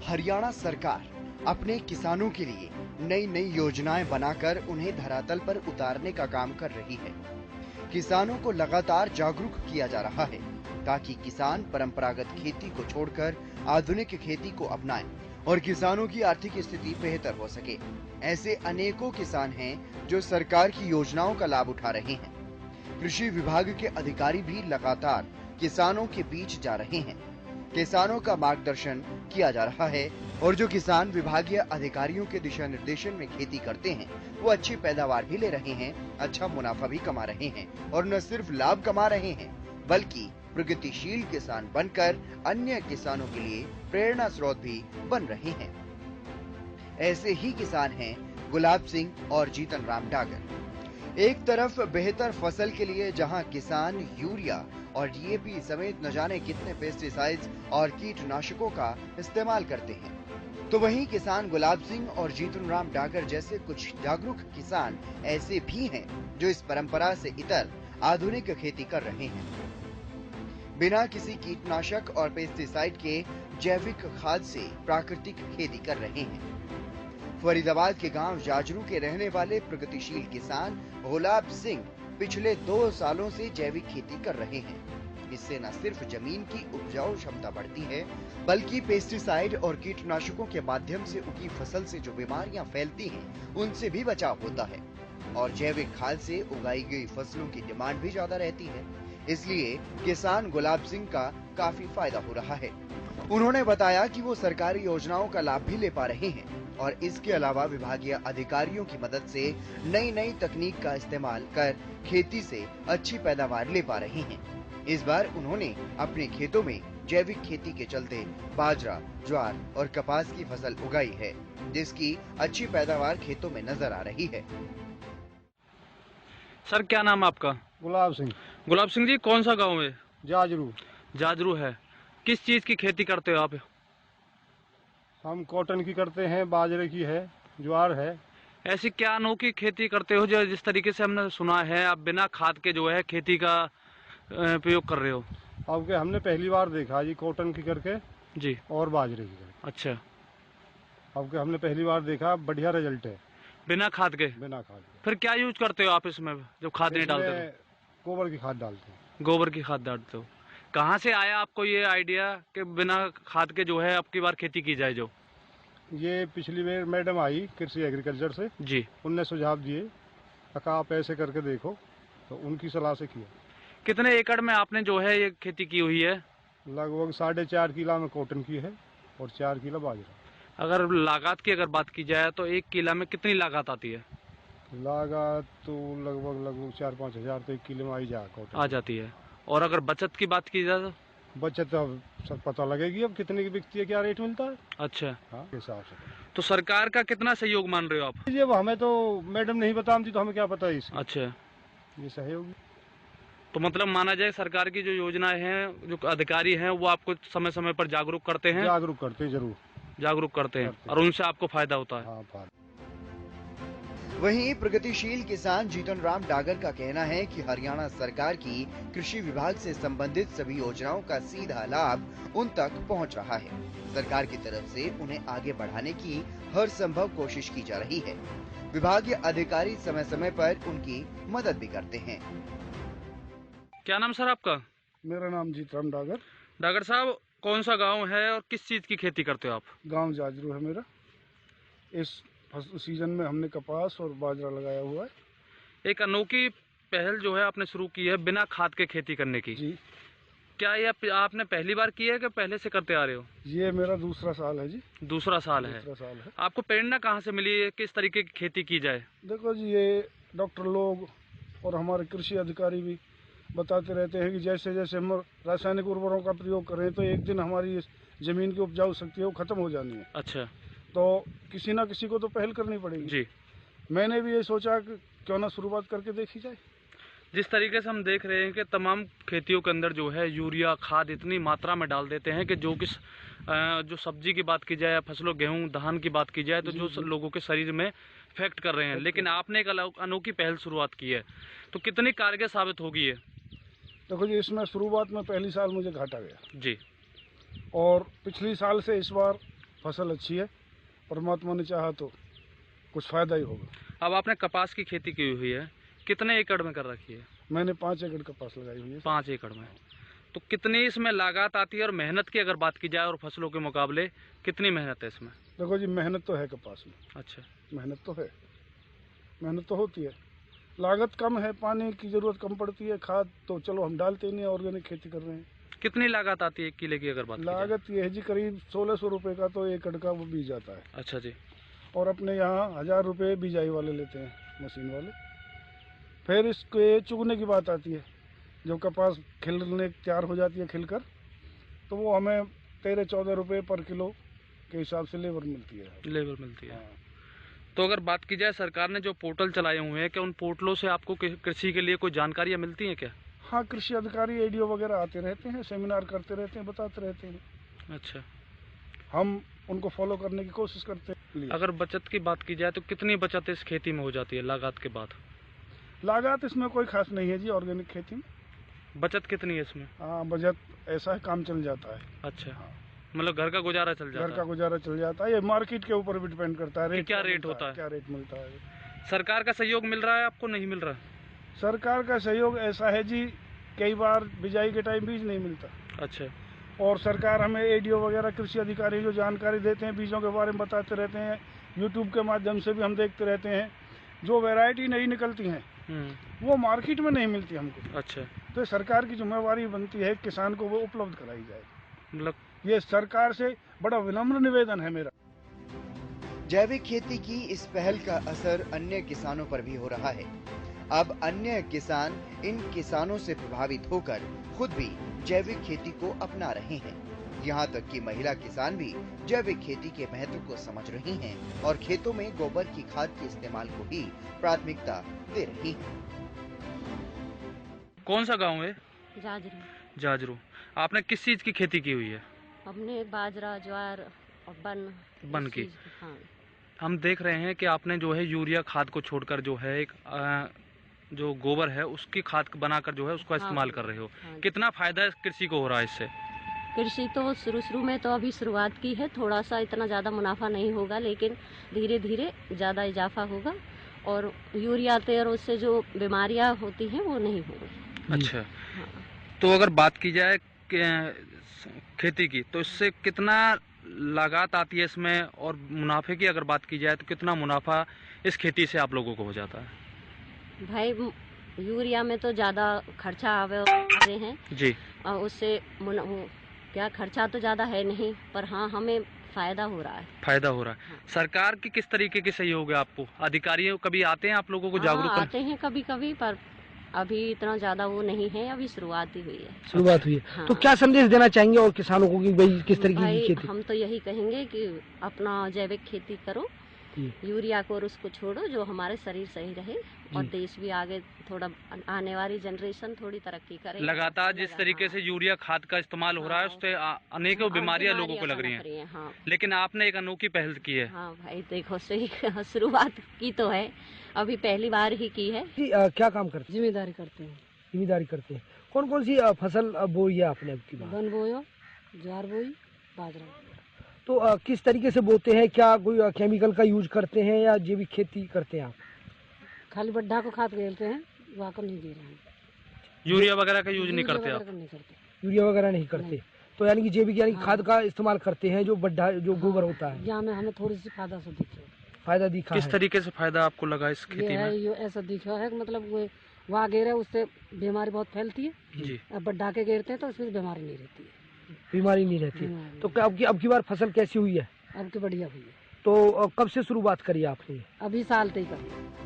हरियाणा सरकार अपने किसानों के लिए नई नई योजनाएं बनाकर उन्हें धरातल पर उतारने का काम कर रही है। किसानों को लगातार जागरूक किया जा रहा है ताकि किसान परंपरागत खेती को छोड़कर आधुनिक खेती को अपनाएं और किसानों की आर्थिक स्थिति बेहतर हो सके। ऐसे अनेकों किसान हैं जो सरकार की योजनाओं का लाभ उठा रहे हैं। कृषि विभाग के अधिकारी भी लगातार किसानों के बीच जा रहे हैं। किसानों का मार्गदर्शन किया जा रहा है और जो किसान विभागीय अधिकारियों के दिशा निर्देशन में खेती करते हैं वो अच्छी पैदावार भी ले रहे हैं, अच्छा मुनाफा भी कमा रहे हैं और न सिर्फ लाभ कमा रहे हैं बल्कि प्रगतिशील किसान बनकर अन्य किसानों के लिए प्रेरणा स्रोत भी बन रहे हैं। ऐसे ही किसान हैं गुलाब सिंह और जीतन राम डागर। एक तरफ बेहतर फसल के लिए जहां किसान यूरिया और डीएपी समेत न जाने कितने पेस्टिसाइड्स और कीटनाशकों का इस्तेमाल करते हैं, तो वहीं किसान गुलाब सिंह और जीतन राम डागर जैसे कुछ जागरूक किसान ऐसे भी हैं जो इस परंपरा से इतर आधुनिक खेती कर रहे हैं। बिना किसी कीटनाशक और पेस्टिसाइड के जैविक खाद से प्राकृतिक खेती कर रहे हैं। फरीदाबाद के गांव जाजरू के रहने वाले प्रगतिशील किसान गुलाब सिंह पिछले 2 सालों से जैविक खेती कर रहे हैं। इससे न सिर्फ जमीन की उपजाऊ क्षमता बढ़ती है बल्कि पेस्टिसाइड और कीटनाशकों के माध्यम से उगी फसल से जो बीमारियां फैलती हैं उनसे भी बचाव होता है और जैविक खाद से उगाई गई फसलों की डिमांड भी ज्यादा रहती है। इसलिए किसान गुलाब सिंह का काफी फायदा हो रहा है। उन्होंने बताया कि वो सरकारी योजनाओं का लाभ भी ले पा रहे हैं और इसके अलावा विभागीय अधिकारियों की मदद से नई नई तकनीक का इस्तेमाल कर खेती से अच्छी पैदावार ले पा रहे हैं। इस बार उन्होंने अपने खेतों में जैविक खेती के चलते बाजरा, ज्वार और कपास की फसल उगाई है जिसकी अच्छी पैदावार खेतों में नजर आ रही है। सर क्या नाम आपका? गुलाब सिंह। गुलाब सिंह जी, कौन सा गांव है? जाजरू। जाजरू है। किस चीज की खेती करते हो आप? हम कॉटन की करते हैं, बाजरे की है, ज्वार है। ऐसी क्या अनोखी खेती करते हो जो जिस तरीके से हमने सुना है आप बिना खाद के जो है खेती का प्रयोग कर रहे हो? अब के हमने पहली बार देखा जी कॉटन की करके जी और बाजरे की करके। अच्छा, अब के हमने पहली बार देखा, बढ़िया रिजल्ट है बिना खाद के। बिना खाद के। फिर क्या यूज करते हो आप इसमें जब खाद नहीं डालते? गोबर की खाद डालते हैं। गोबर की खाद डालते हो। कहाँ से आया आपको ये आइडिया कि बिना खाद के जो है अब की बार खेती की जाए? जो ये पिछली बार मैडम आई कृषि एग्रीकल्चर से जी, उनने सुझाव दिए, कहा आप ऐसे करके देखो, तो उनकी सलाह से किया। कितने एकड़ में आपने जो है ये खेती की हुई है? लगभग 4.5 किला में कॉटन की है और 4 किला बाजरा। अगर लागत की अगर बात की जाए तो 1 किला में कितनी लागत आती है? लागत तो लगभग 4-5 हजार तो 1 किलो में आ जाती है। और अगर बचत की बात की जाए तो? बचत अब सब पता लगेगी, अब कितने की बिकती है, क्या रेट मिलता है। अच्छा, हाँ, हिसाब से। तो सरकार का कितना सहयोग मान रहे हो आप? ये हमें तो मैडम नहीं बताती तो हमें क्या पता है इसकी। अच्छा, ये सहयोग तो मतलब माना जाए सरकार की जो योजनाएं हैं, जो अधिकारी हैं वो आपको समय समय पर जागरूक करते हैं? जागरूक करते हैं, जरूर जागरूक करते हैं और उनसे आपको फायदा होता है। हाँ, फायदा। वहीं प्रगतिशील किसान जीतन राम डागर का कहना है कि हरियाणा सरकार की कृषि विभाग से संबंधित सभी योजनाओं का सीधा लाभ उन तक पहुंच रहा है। सरकार की तरफ से उन्हें आगे बढ़ाने की हर संभव कोशिश की जा रही है। विभागीय अधिकारी समय समय पर उनकी मदद भी करते हैं। क्या नाम सर आपका? मेरा नाम जीतराम डागर। डागर साहब, कौन सा गाँव है और किस चीज की खेती करते हो आप? गाँव जाजरू है मेरा। इस सीजन में हमने कपास और बाजरा लगाया हुआ है। एक अनोखी पहल जो है आपने शुरू की है बिना खाद के खेती करने की। जी। क्या ये आपने पहली बार की है कि पहले से करते आ रहे हो? ये मेरा दूसरा साल है जी। दूसरा साल है। दूसरा साल है। आपको प्रेरणा कहाँ से मिली है किस तरीके की खेती की जाए? देखो जी, ये डॉक्टर लोग और हमारे कृषि अधिकारी भी बताते रहते हैं कि जैसे जैसे हम रासायनिक उर्वरकों का प्रयोग करें तो एक दिन हमारी जमीन की उपजाऊ शक्ति है वो खत्म हो जानी है। अच्छा, तो किसी ना किसी को तो पहल करनी पड़ेगी जी। मैंने भी ये सोचा कि क्यों ना शुरुआत करके देखी जाए। जिस तरीके से हम देख रहे हैं कि तमाम खेतियों के अंदर जो है यूरिया खाद इतनी मात्रा में डाल देते हैं कि जो सब्जी की बात की जाए, फसलों गेहूं धान की बात की जाए तो जो लोगों के शरीर में इफेक्ट कर रहे हैं, लेकिन आपने एक अनोखी पहल शुरुआत की है, तो कितनी कारगर साबित होगी ये? देखो जी, इसमें शुरुआत में पहली साल मुझे घाटा गया जी, और पिछली साल से इस बार फसल अच्छी है, परमात्मा ने चाहा तो कुछ फायदा ही होगा। अब आपने कपास की खेती की हुई है, कितने एकड़ में कर रखी है? मैंने 5 एकड़ कपास लगाई हुई है। 5 एकड़ में। तो कितनी इसमें लागत आती है और मेहनत की अगर बात की जाए और फसलों के मुकाबले कितनी मेहनत है इसमें? देखो जी, मेहनत तो है कपास में। अच्छा, मेहनत तो है, मेहनत तो होती है, लागत कम है, पानी की जरूरत कम पड़ती है, खाद तो चलो हम डालते ही नहीं, ऑर्गेनिक खेती कर रहे हैं। कितनी लागत आती है 1 किले की अगर बात की जाए? लागत ये है जी, करीब 1600 रुपये का तो एकड़ का वो बीज आता है। अच्छा जी। और अपने यहाँ 1000 रुपये बिजाई वाले लेते हैं, मशीन वाले। फिर इसके चुगने की बात आती है, जब कपास खिलने तैयार हो जाती है खिलकर, तो वो हमें 13-14 रुपये पर किलो के हिसाब से लेबर मिलती है। लेबर मिलती है। हाँ। तो अगर बात की जाए, सरकार ने जो पोर्टल चलाए हुए हैं, क्या उन पोर्टलों से आपको कृषि के लिए कोई जानकारियाँ मिलती हैं क्या? हाँ, कृषि अधिकारी ADO वगैरह आते रहते हैं, सेमिनार करते रहते हैं, बताते रहते हैं। अच्छा, हम उनको फॉलो करने की कोशिश करते हैं। अगर बचत की बात की जाए तो कितनी बचत इस खेती में हो जाती है लागत के बाद? लागत इसमें कोई खास नहीं है जी, ऑर्गेनिक खेती में। बचत कितनी है इसमें? हाँ, बजट ऐसा है, काम चल जाता है। अच्छा, हाँ। मतलब घर का गुजारा चल जाता है? घर का गुजारा चल जाता है। ये मार्केट के ऊपर भी डिपेंड करता है, क्या रेट होता है? क्या रेट मिलता है। सरकार का सहयोग मिल रहा है आपको, नहीं मिल रहा? सरकार का सहयोग ऐसा है जी, कई बार बिजाई के टाइम बीज नहीं मिलता। अच्छा, और सरकार हमें ADO वगैरह कृषि अधिकारी जो जानकारी देते हैं, बीजों के बारे में बताते रहते हैं, यूट्यूब के माध्यम से भी हम देखते रहते हैं। जो वैरायटी नहीं निकलती हैं वो मार्केट में नहीं मिलती हमको। अच्छा, तो सरकार की जिम्मेवारी बनती है किसान को वो उपलब्ध कराई जाए। मतलब ये सरकार से बड़ा विनम्र निवेदन है मेरा। जैविक खेती की इस पहल का असर अन्य किसानों पर भी हो रहा है। अब अन्य किसान इन किसानों से प्रभावित होकर खुद भी जैविक खेती को अपना रहे हैं। यहाँ तक कि महिला किसान भी जैविक खेती के महत्व को समझ रही हैं और खेतों में गोबर की खाद के इस्तेमाल को ही प्राथमिकता दे रही हैं। कौन सा गांव है? जाजरू। जाजरू। आपने किस चीज की खेती की हुई है? हमने बाजरा, ज्वार और बन की। हाँ। हम देख रहे हैं कि आपने जो है यूरिया खाद को छोड़कर जो है एक जो गोबर है उसकी खाद बनाकर जो है उसका इस्तेमाल कर रहे हो। हाँ। कितना फायदा कृषि को हो रहा है इससे? कृषि तो शुरू में तो अभी शुरुआत की है, थोड़ा सा इतना ज़्यादा मुनाफा नहीं होगा, लेकिन धीरे धीरे ज़्यादा इजाफा होगा और यूरिया तेल उससे जो बीमारियां होती हैं वो नहीं होगी। अच्छा, हाँ। तो अगर बात की जाए खेती की, तो इससे कितना लागत आती है इसमें, और मुनाफे की अगर बात की जाए तो कितना मुनाफा इस खेती से आप लोगों को हो जाता है? भाई, यूरिया में तो ज़्यादा खर्चा आवे हैं जी, और उससे क्या खर्चा तो ज़्यादा है नहीं, पर हाँ हमें फायदा हो रहा है। फायदा हो रहा है। हाँ। सरकार की किस तरीके के सहयोग है आपको? अधिकारी कभी आते हैं आप लोगों को हाँ, जागरूक आते हैं कभी कभी, पर अभी इतना ज्यादा वो नहीं है, अभी शुरुआत ही हुई है। शुरुआत हुई है। हाँ। तो क्या संदेश देना चाहेंगे और किसानों को कि भाई किस तरीके की खेती? हम तो यही कहेंगे कि अपना जैविक खेती करो, यूरिया को और उसको छोड़ो, जो हमारे शरीर सही रहे और देश भी आगे थोड़ा, आने वाली जनरेशन थोड़ी तरक्की करे। लगातार जिस तरीके से यूरिया खाद का इस्तेमाल हो रहा है उससे अनेकों बीमारियां लोगों को लग रही हैं। हाँ। लेकिन आपने एक अनोखी पहल की है। हाँ भाई, देखो सही शुरुआत की तो है, अभी पहली बार ही की है। क्या काम करते हैं? जिम्मेदारी करते हैं। जिम्मेदारी करते हैं। कौन कौन सी फसल बोई है आपने अब की बार? बन बोयो, ज्वार बोई, बाजरा। तो किस तरीके से बोते हैं? क्या कोई केमिकल का यूज करते हैं या जैविक खेती करते हैं आप? खाली बड्ढा को खाद खेलते हैं, वाकर नहीं दे रहे हैं। यूरिया वगैरह का यूज नहीं करते आप? नहीं करते। यूरिया वगैरह नहीं करते। तो यानी कि जैविक यानी हाँ। खाद का इस्तेमाल करते हैं, जो बड्ढा जो गोबर होता है। यहाँ में हमें थोड़ी सी फायदा से दिखे। फायदा दिखा किस है? तरीके से फायदा आपको लगा इस ये खेती है, में? ये ऐसा दिखा है कि मतलब वो वहाँ गेरे उससे बीमारी बहुत फैलती है, जी, अब बड्ढा के गेरते हैं तो उसमें बीमारी नहीं रहती है। बीमारी नहीं रहती। बीमारी तो क्या अब की बार फसल कैसी हुई है? अब की बढ़िया हुई है। तो कब से शुरुआत करी आपने? अभी साल तक कर।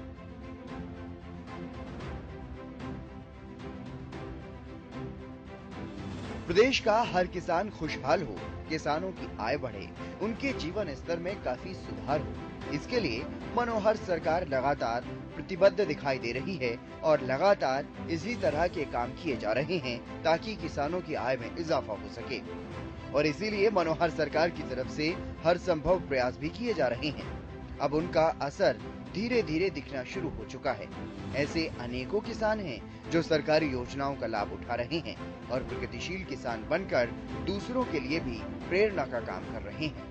प्रदेश का हर किसान खुशहाल हो, किसानों की आय बढ़े, उनके जीवन स्तर में काफी सुधार हो, इसके लिए मनोहर सरकार लगातार प्रतिबद्ध दिखाई दे रही है और लगातार इसी तरह के काम किए जा रहे हैं ताकि किसानों की आय में इजाफा हो सके। और इसीलिए मनोहर सरकार की तरफ से हर संभव प्रयास भी किए जा रहे हैं। अब उनका असर धीरे धीरे दिखना शुरू हो चुका है। ऐसे अनेकों किसान हैं जो सरकारी योजनाओं का लाभ उठा रहे हैं और प्रगतिशील किसान बनकर दूसरों के लिए भी प्रेरणा का काम कर रहे हैं।